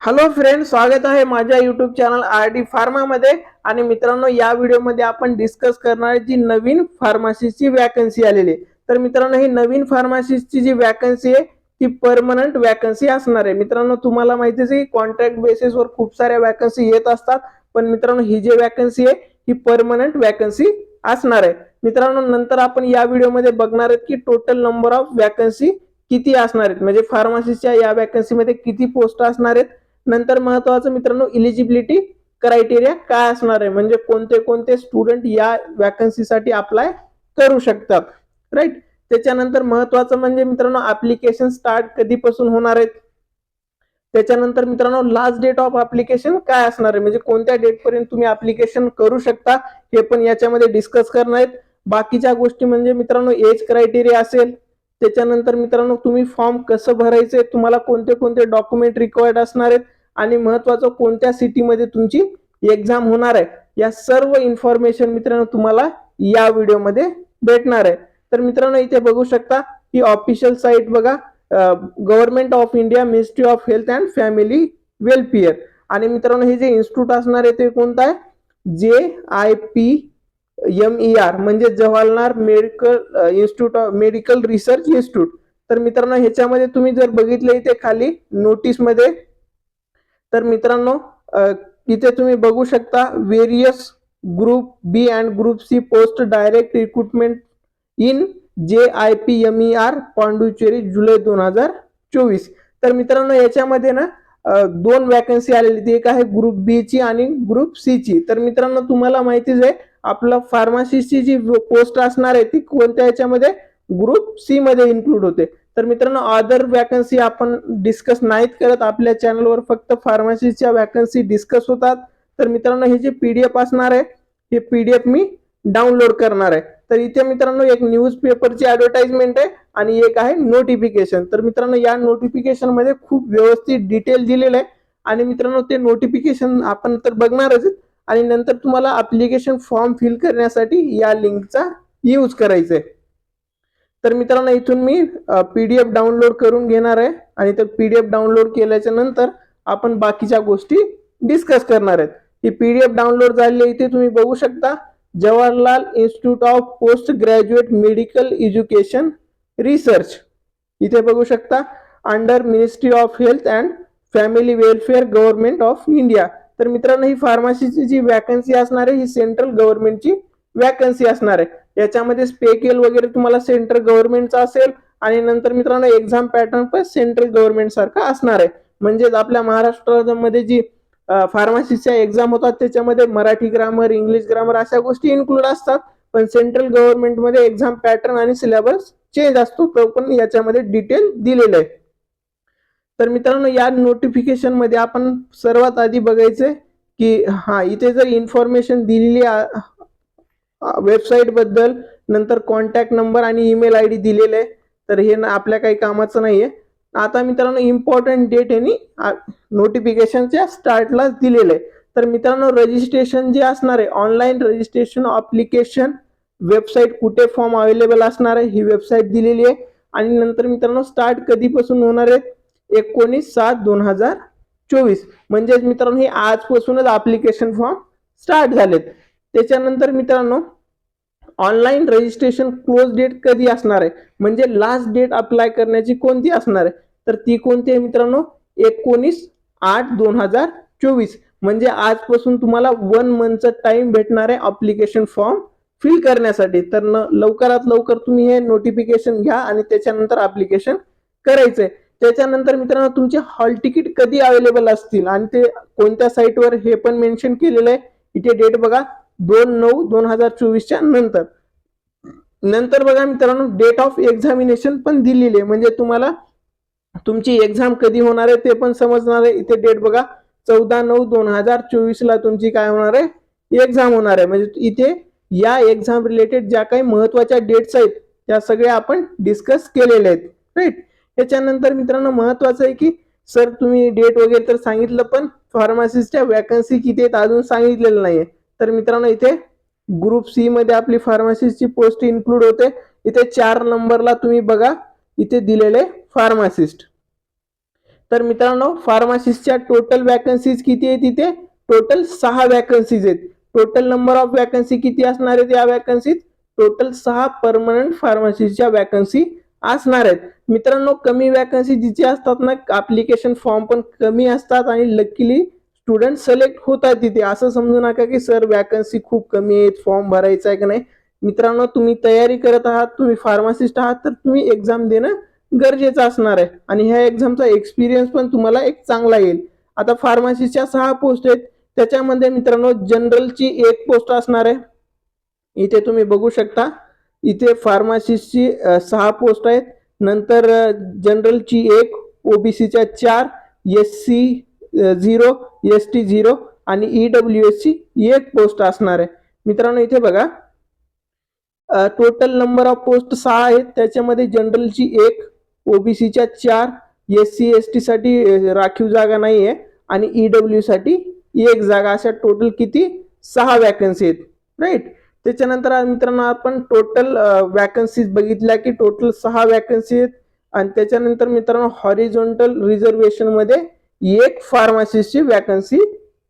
Hello friend, स्वागत आहे माझ्या यूट्यूब चॅनल आर.डी. फार्मामध्ये. आणि मित्रांनो, या व्हिडिओमध्ये आपण डिस्कस करणार आहे जी नवीन फार्मसीची वॅकन्सी आलेली. तर मित्रांनो, ही नवीन फार्मसीची जी वॅकन्सी आहे ती परमनंट वॅकन्सी असणार आहे. मित्रांनो, तुम्हाला माहितीच आहे कॉन्ट्रॅक्ट बेसिसवर खूप साऱ्या वॅकन्सी येत असतात, पण मित्रांनो ही जी वॅकन्सी आहे ही परमनंट वॅकन्सी असणार आहे. मित्रांनो, नंतर आपण या व्हिडिओमध्ये बघणार आहेत की टोटल नंबर ऑफ वॅकन्सी किती असणार आहेत, म्हणजे फार्मसीच्या या वॅकन्सीमध्ये किती पोस्ट असणार आहेत. नंतर महत्वाचं मित्रांनो, इलिजिबिलिटी क्रायटेरिया काय असणार आहे, म्हणजे कोणते कोणते स्टुडंट या वॅकन्सीसाठी अप्लाय करू शकतात, राईट. त्याच्यानंतर महत्वाचं म्हणजे मित्रांनो, ऍप्लिकेशन स्टार्ट कधीपासून होणार आहेत. त्याच्यानंतर मित्रांनो, लास्ट डेट ऑफ ऍप्लिकेशन काय असणार आहे, म्हणजे कोणत्या डेट पर्यंत तुम्ही ऍप्लिकेशन करू शकता, हे पण याच्यामध्ये डिस्कस करणार आहेत. बाकीच्या गोष्टी म्हणजे मित्रांनो, एज क्रायटेरिया असेल. त्याच्यानंतर मित्रांनो, तुम्ही फॉर्म कसं भरायचे, तुम्हाला कोणते कोणते डॉक्युमेंट रिक्वायर्ड असणार आहेत, आणि महत्वाचं कोणत्या सिटीमध्ये तुमची एक्झाम होणार आहे, या सर्व इन्फॉर्मेशन मित्रांनो तुम्हाला या व्हिडिओमध्ये भेटणार आहे. तर मित्रांनो, इथे बघू शकता ही ऑफिशियल साईट बघा, government of India, ministry of health and family welfare. आणि मित्रांनो, हे जे इन्स्टिट्यूट असणार आहे ते कोणतं आहे, JIPMER, म्हणजे Jawaharlal medical institute of medical research institute. तर मित्रांनो, ह्याच्यामध्ये तुम्ही जर बघितलं इथे खाली नोटीस मध्ये, तर मित्रांनो इथे तुम्ही बघू शकता various group B and group C post direct recruitment in JIPMER Puducherry July 2024. तर मित्रांनो, याच्यामध्ये ना दोन वॅकन्सी आलेली, एक आहे ग्रुप बी ची आणि ग्रुप सी ची. तर मित्रांनो, तुम्हाला माहितीच आहे आपलं फार्मसीची जी पोस्ट असणार आहे ती कोणत्या याच्यामध्ये, ग्रुप सी मध्ये इन्क्लूड होते. तर मित्रांनो, अदर वॅकन्सी आपण डिस्कस नाहीत करत, आपल्या चॅनलवर फक्त फार्मसीच्या वॅकन्सी डिस्कस होतात. तर मित्रांनो, हे जे पीडीएफ असणार आहे हे पीडीएफ मी डाउनलोड करणार आहे. तर इथे मित्रांनो एक न्यूज पेपरची ऍडव्हर्टाइजमेंट आहे आणि एक आहे नोटिफिकेशन. तर मित्रांनो, या नोटिफिकेशन मध्ये खूप व्यवस्थित डिटेल दिलेलं आहे, आणि मित्रांनो ते नोटिफिकेशन आपण तर बघणारच, आणि नंतर तुम्हाला ऍप्लिकेशन फॉर्म फिल करण्यासाठी या लिंकचा यूज करायचा आहे. तर मित्रांनो, इथून मी पीडीएफ डाउनलोड करून घेणार आहे, आणि तर पीडीएफ डाउनलोड केल्याच्या नंतर आपण बाकीच्या गोष्टी डिस्कस करणार आहेत. ही पीडीएफ डाउनलोड झाली, इथे तुम्ही बघू शकता Jawaharlal institute of post graduate medical education research. इथे बघू शकता under ministry of health and family welfare government of India. तर मित्रांनो, ही फार्मसीची जी वॅकन्सी असणार आहे ही सेंट्रल गव्हर्नमेंटची वॅकन्सी असणार आहे. याच्यामध्ये स्पेकेल वगैरे तुम्हाला सेंट्रल गव्हर्नमेंटचा असेल, आणि नंतर मित्रांनो एक्झाम पॅटर्न पण सेंट्रल गव्हर्नमेंट सारखा असणार आहे. म्हणजेच आपल्या महाराष्ट्रामध्ये जी फार्मसीच्या एक्झाम होतात त्याच्यामध्ये मराठी ग्रामर, इंग्लिश ग्रामर अशा गोष्टी इन्क्लूड असतात, पण सेंट्रल गव्हर्नमेंटमध्ये एक्झाम पॅटर्न आणि सिलेबस चेंज असतो, तो पण याच्यामध्ये डिटेल दिलेला आहे. तर मित्रांनो, या नोटिफिकेशन मध्ये आपण सर्वात आधी बघायचंय की इथे जर इन्फॉर्मेशन दिलेली वेबसाईट बद्दल, नंतर कॉन्टॅक्ट नंबर आणि ईमेल आयडी दिलेले आहे, तर हे आपल्या काही कामाचं नाहीये. आता मित्रांनो, इम्पॉर्टंट डेट यांनी नोटिफिकेशनच्या स्टार्टला दिलेलं आहे. तर मित्रांनो, रजिस्ट्रेशन जे असणार आहे, ऑनलाईन रजिस्ट्रेशन ऍप्लिकेशन वेबसाईट, कुठे फॉर्म अवेलेबल असणार आहे ही वेबसाईट दिलेली आहे. आणि नंतर मित्रांनो, स्टार्ट कधीपासून होणार आहे, 19/7/2024. म्हणजेच मित्रांनो, हे आजपासूनच ऍप्लिकेशन फॉर्म स्टार्ट झालेत. त्याच्यानंतर मित्रांनो, ऑनलाईन रजिस्ट्रेशन क्लोज डेट कधी असणार आहे, म्हणजे लास्ट डेट अप्लाय करण्याची कोणती असणार आहे, तर ती कोणती आहे मित्रांनो, 19/8/2024. म्हणजे आजपासून तुम्हाला 1 मंथचा टाइम भेटणार आहे अप्लिकेशन फॉर्म फिल करण्यासाठी. तर लवकरात लवकर तुम्ही हे नोटिफिकेशन घ्या आणि त्याच्यानंतर ऍप्लिकेशन करायचंय. त्याच्यानंतर मित्रांनो, तुमचे हॉल तिकीट कधी अवेलेबल असतील आणि ते कोणत्या साईटवर हे पण मेन्शन केलेलं आहे. इथे डेट बघा, 2/9/2024 च्या नंतर. नंतर बघा मित्रांनो, डेट ऑफ एक्झामिनेशन पण दिलेली आहे, म्हणजे तुम्हाला तुमची एक्झाम कधी होणार आहे ते पण समजणार आहे. इथे डेट बघा, 14/9/2024 ला तुमची काय होणार आहे, एक्झाम होणार आहे. म्हणजे इथे या एक्झाम रिलेटेड ज्या काही महत्वाच्या डेट्स आहेत त्या सगळ्या आपण डिस्कस केलेल्या आहेत, राईट. त्याच्यानंतर मित्रांनो, महत्वाचं आहे की सर तुम्ही डेट वगैरे तर सांगितलं, पण फार्मसिस्टच्या वॅकन्सी किती आहेत अजून सांगितलेलं नाहीये. तर मित्रांनो, इथे ग्रुप सी मध्ये आपली फार्मसिस्टची पोस्ट इन्क्लूड होते. इथे 4 नंबरला तुम्ही बघा, इथे दिलेले फार्मासिस्ट. तर मित्रांनो फार्मासिस्टच्या टोटल वॅकन्सीज किती आहेत, इथे टोटल 6 वॅकन्सीज आहेत. टोटल नंबर ऑफ वॅकन्सी किती असणार आहेत या वॅकन्सीत, टोटल 6 परमनंट फार्मसिस्टच्या वॅकन्सी असणार आहेत. मित्रांनो कमी वॅकन्सी जिथे असतात ना, ऍप्लिकेशन फॉर्म पण कमी असतात आणि लकीली स्टुडंट सिलेक्ट होतात तिथे. असं समजू नका की सर वॅकन्सी खूप कमी आहेत, फॉर्म भरायचा आहे की नाही. मित्रांनो तुम्ही तयारी करत आहात, तुम्ही फार्मासिस्ट आहात, तर तुम्ही एक्झाम देणं गरजेचं असणार आहे आणि ह्या एक्झामचा एक्सपिरियन्स पण तुम्हाला एक चांगला येईल. आता फार्मसीच्या 6 पोस्ट आहेत, त्याच्यामध्ये मित्रांनो जनरलची 1 पोस्ट असणार आहे. इथे तुम्ही बघू शकता, इथे फार्मासिस्टची 6 पोस्ट आहेत. नंतर जनरलची 1, ओबीसीच्या 4, SC 0, ST 0 आणि EWS ची 1 पोस्ट असणार आहे. मित्रांनो इथे बघा, टोटल नंबर ऑफ पोस्ट 6 आहेत, त्याच्यामध्ये जनरलची 1, ओबीसीच्या 4, SC ST साठी राखीव जागा नाहीये आणि EW साठी 1 जागा, अशा टोटल किती 6 वॅकन्सी आहेत, राईट. त्याच्यानंतर मित्रांनो आपण टोटल वॅकन्सीज बघितल्या की टोटल 6 वॅकन्सी आहेत आणि त्याच्यानंतर मित्रांनो हॉरिझॉन्टल रिझर्वेशन मध्ये 1 फार्मासिस्टची वॅकन्सी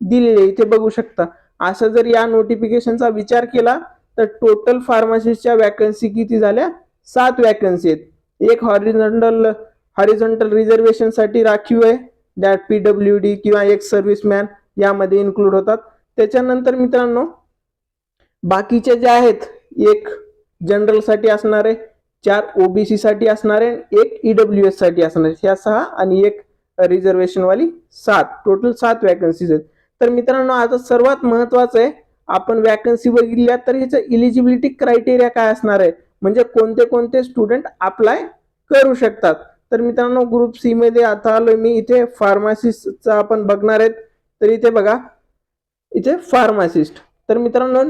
दिलेली आहे, इथे बघू शकता. असं जर या नोटिफिकेशनचा विचार केला तर टोटल फार्मासिस्टच्या वॅकन्सी किती झाल्या, 7 वॅकन्सी आहेत. एक हॉरिझॉन्टल रिझर्वेशन साठी राखीव आहे, दॅट PWD किंवा एक सर्व्हिसमॅन यामध्ये इन्क्लूड होतात. त्याच्यानंतर मित्रांनो बाकीचे जे आहेत, 1 जनरल साठी असणार आहे, 4 ओबीसी साठी असणार आहे, 1 EWS साठी असणार आहे, ह्या 6 आणि 1 रिझर्वेशन वाली 7, टोटल 7 वॅकन्सीज आहेत. तर मित्रांनो आता सर्वात महत्वाचं आहे, आपण वॅकन्सी बघितल्या तर ह्याचं इलिजिबिलिटी क्रायटेरिया काय असणार आहे, म्हणजे कोणते कोणते स्टुडंट अप्लाय करू शकतात. तर मित्रांनो ग्रुप सी मध्ये आता आलोय मी, इथे फार्मासिस्टचा आपण बघणार आहेत. तर इथे बघा, इथे फार्मासिस्ट, तर मित्रांनो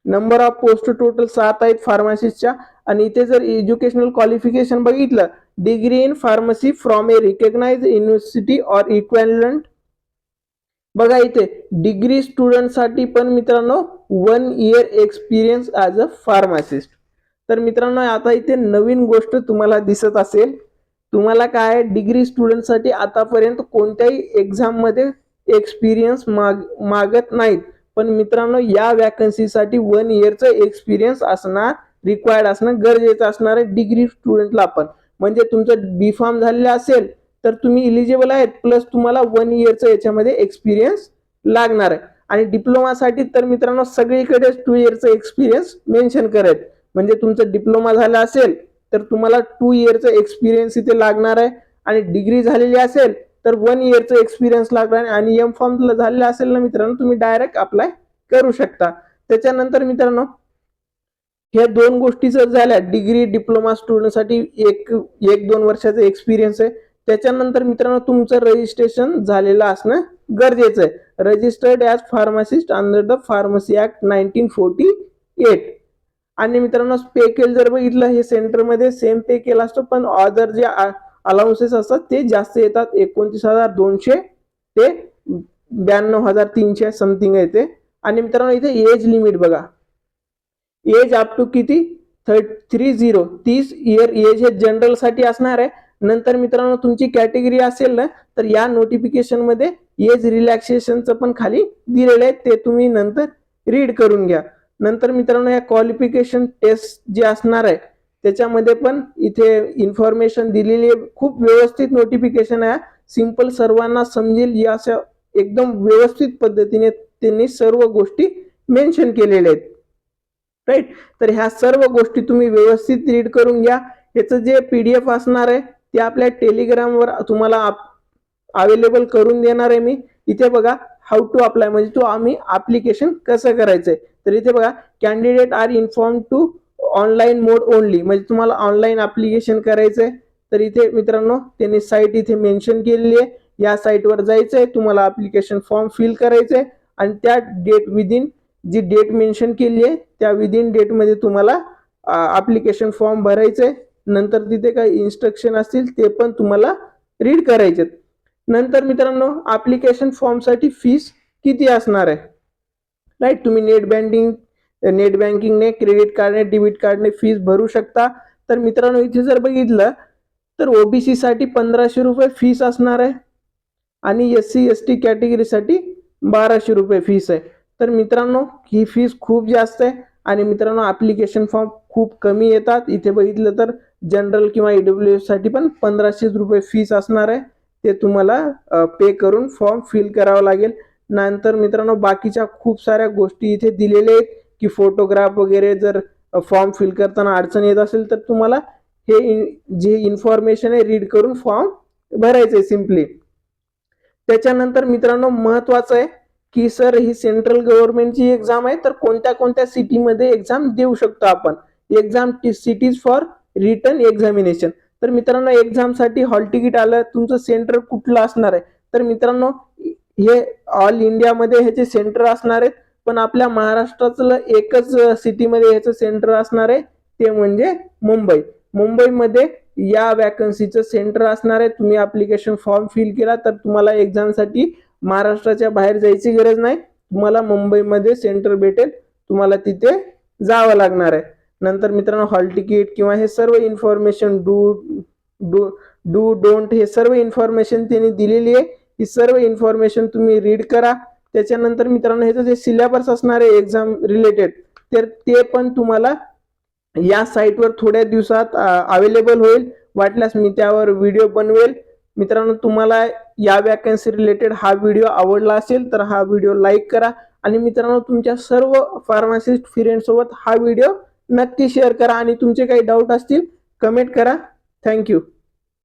नंबर ऑफ पोस्ट टोटल 7 आहेत फार्मासिस्टच्या. आणि इथे जर एज्युकेशनल क्वालिफिकेशन बघितलं, degree in pharmacy from a recognised university or equivalent. बघा इथे डिग्री स्टुडंट साठी पण मित्रांनो 1 year experience as a pharmacist. तर मित्रांनो आता इथे नवीन गोष्ट तुम्हाला दिसत असेल, तुम्हाला काय डिग्री स्टुडंट साठी आतापर्यंत कोणत्याही एक्झाम मध्ये एक्सपिरियन्स मागत नाहीत, पण मित्रांनो या वॅकन्सीसाठी 1 इयरचं एक्सपिरियन्स असणार, रिक्वायर्ड असणं गरजेचं असणार आहे डिग्री स्टुडंटला पण. म्हणजे तुमचं बी फार्म झालेलं असेल तर तुम्ही इलिजिबल आहेत, प्लस तुम्हाला 1 इयरचं याच्यामध्ये एक्सपिरियन्स लागणार आहे. आणि डिप्लोमासाठी तर मित्रांनो सगळीकडे 2 इयरचं एक्सपिरियन्स मेन्शन करायचं, म्हणजे तुमचं डिप्लोमा झाला असेल तर तुम्हाला 2 इयरचं एक्सपिरियन्स इथे लागणार आहे, आणि डिग्री झालेली असेल तर 1 इयरचं एक्सपिरियन्स लागणार आहे. आणि एम फॉर्म झालेला असेल ना मित्रांनो, तुम्ही डायरेक्ट अप्लाय करू शकता. त्याच्यानंतर मित्रांनो ह्या 2 गोष्टी जर झाल्या, डिग्री डिप्लोमा स्टुडंटसाठी 1-2 वर्षाचा एक्सपिरियन्स आहे. त्याच्यानंतर मित्रांनो तुमचं रजिस्ट्रेशन झालेलं असणं गरजेचं आहे, registered as pharmacist under the pharmacy act 1948. आणि मित्रांनो पे केल जर बघितलं, हे सेंटरमध्ये सेम पे केला असतो, पण अदर जे अलाउन्सेस असतात ते जास्त येतात, 29,200 ते 92,300 समथिंग येते. आणि मित्रांनो इथे एज लिमिट बघा, एज अप टू किती 30 इयर एज हे जनरल साठी असणार आहे. नंतर मित्रांनो तुमची कॅटेगरी असेल ना, तर या नोटिफिकेशन मध्ये एज रिलॅक्सेशनचं पण खाली दिलेलं आहे, ते तुम्ही नंतर रीड करून घ्या. नंतर मित्रांनो या क्वालिफिकेशन टेस्ट जे असणार आहे त्याच्यामध्ये पण इथे इन्फॉर्मेशन दिलेली आहे, खूप व्यवस्थित नोटिफिकेशन आहे, सिंपल सर्वांना समजेल या एकदम व्यवस्थित पद्धतीने त्यांनी सर्व गोष्टी मेन्शन केलेल्या आहेत, राईट. तर ह्या सर्व गोष्टी तुम्ही व्यवस्थित रीड करून घ्या. ह्याचं जे PDF असणार आहे ते आपल्या टेलिग्रामवर तुम्हाला अवेलेबल करून देणार आहे मी. इथे बघा हाऊ टू अप्लाय, म्हणजे तो आम्ही ऍप्लिकेशन कसं करायचंय. तर इथे बघा candidate are inform to online mode only, म्हणजे तुम्हाला ऑनलाईन ऍप्लिकेशन करायचंय. तर इथे मित्रांनो त्यांनी साईट इथे मेन्शन केलेली आहे, या साईटवर जायचंय, तुम्हाला ऍप्लिकेशन फॉर्म फिल करायचंय आणि त्या डेट विदिन जी डेट मेन्शन केली आहे त्या विदिन डेट मध्ये तुम्हाला ऍप्लिकेशन फॉर्म भरायचंय. नंतर तिथे काही इन्स्ट्रक्शन असतील ते पण तुम्हाला रीड करायचे. नंतर मित्रांनो ऍप्लिकेशन फॉर्म साठी फीस किती असणार आहे, राईट. तुम्ही नेट बँकिंगने, क्रेडिट कार्डने, डेबिट कार्डने फीस भरू शकता. तर मित्रांनो इथे जर बघितलं तर ओबीसी साठी 1500 रुपये फीस असणार आहे आणि SC ST कॅटेगरीसाठी 1200 रुपये फीस आहे. तर मित्रांनो ही फीस खूप जास्त आहे आणि मित्रांनो ॲप्लिकेशन फॉर्म खूप कमी येतात. इथे बघितलं तर जनरल किंवा EWS साठी पण 1500 रुपये फीस असणार आहे. ते तुम्हाला पे करून फॉर्म फिल करावा लागेल. नंतर मित्रांनो बाकीच्या खूप साऱ्या गोष्टी इथे दिलेल्या आहेत की फोटोग्राफ वगैरे जर फॉर्म फिल करताना अडचण येत असेल तर तुम्हाला हे जे इन्फॉर्मेशन आहे रीड करून फॉर्म भरायचे सिम्पली. त्याच्यानंतर मित्रांनो महत्वाचं आहे की सर ही सेंट्रल गव्हर्नमेंटची एक्झाम आहे तर कोणत्या कोणत्या सिटीमध्ये एक्झाम देऊ शकतो आपण. Exam cities for written examination. तर मित्रांनो एक्झामसाठी हॉल तिकीट आलं तुमचं सेंटर कुठलं असणार आहे. तर मित्रांनो हे ऑल इंडियामध्ये ह्याचे सेंटर असणार आहेत पण आपल्या महाराष्ट्रातलं एकच सिटीमध्ये ह्याचं सेंटर असणार आहे ते म्हणजे मुंबई. मुंबईमध्ये या वॅकन्सीचं सेंटर असणार आहे. तुम्ही ऍप्लिकेशन फॉर्म फिल केला तर तुम्हाला एक्झामसाठी महाराष्ट्राच्या बाहेर जायची गरज नाही. तुम्हाला मुंबईमध्ये सेंटर भेटेल. तुम्हाला तिथे जावं लागणार आहे. नंतर मित्रांनो हॉल तिकीट किंवा हे सर्व इन्फॉर्मेशन डोंट हे सर्व इन्फॉर्मेशन त्यांनी दिलेली आहे. ही सर्व इन्फॉर्मेशन तुम्ही रीड करा. त्याच्यानंतर मित्रांनो ह्याचं जे सिलेबस असणार आहे एक्झाम रिलेटेड तर ते पण तुम्हाला या साईटवर थोड्या दिवसात अवेलेबल होईल. वाटल्यास मी त्यावर व्हिडिओ बनवेल. मित्रांनो तुम्हाला या वॅकन्सी रिलेटेड हा व्हिडिओ आवडला असेल तर हा व्हिडिओ लाईक करा आणि मित्रांनो तुमच्या सर्व फार्मासिस्ट फ्रेंड्ससोबत हा व्हिडिओ नक्की शेअर करा आणि तुमचे काही डाऊट असतील कमेंट करा. थँक्यू.